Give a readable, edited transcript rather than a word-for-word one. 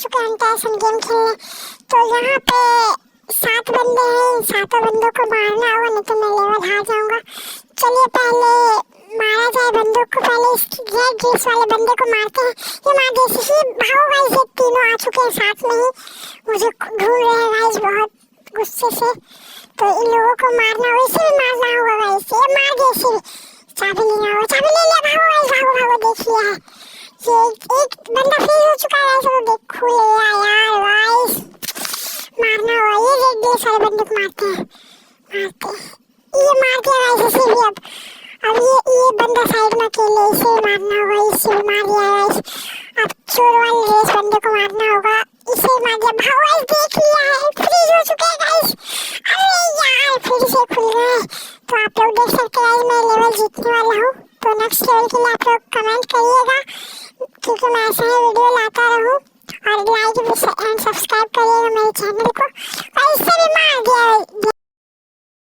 चुके हैं अंटासन गेम खेलने। तो यहाँ पे 7 बंदे हैं, 7 बंदों को मारना होगा नहीं तो मैं लेवल हार जाऊंगा। चलिए पहले मारा जाए बंदों को, पहले इसकी रेड ड्रेस वाले बंदे को मारते हैं। ये मार जैसे ही भागो गाइस, ये तीनों आ चुके हैं साथ में ही, मुझे ढूंढ रहे हैं गाइस बहुत गुस्से से। तो इन लोगों को मारना होगा, इसे भी मारना होगा गाइस। ये मार गए, इसे भी चाबी लेना होगा, चाबी ले लिया, भागो गाइस भागो भागो। देख लिया है ये एक बंदा फ्रीज हो चुका है गाइस, वो देखो यार गाइस, मारना होगा। ये रेड ड्रेस वाले बंदे को मारते हैं, ये मार दिया गाइस इसे भी। अब ये बंदा साइड में अकेले, इसे मारना होगा, इसे भी मार दिया गाइस। अब चोर वाले ड्रेस बंदे को मारना होगा, इसे मार दिया, भागो गाइस। देख लिया है फ्रीज हो चुके हैं गाइस। अरे यार फिर से खुल गए। तो आप लोग देख सकते हैं मैं लेवल जीतने वाला हूँ। तो नेक्स्ट लेवल के लिए आप लोग कमेंट करिएगा, क्योंकि मैं ऐसे ही वीडियो लाता रहूँ। और लाइक एंड सब्सक्राइब करिएगा मेरे चैनल को। और इससे भी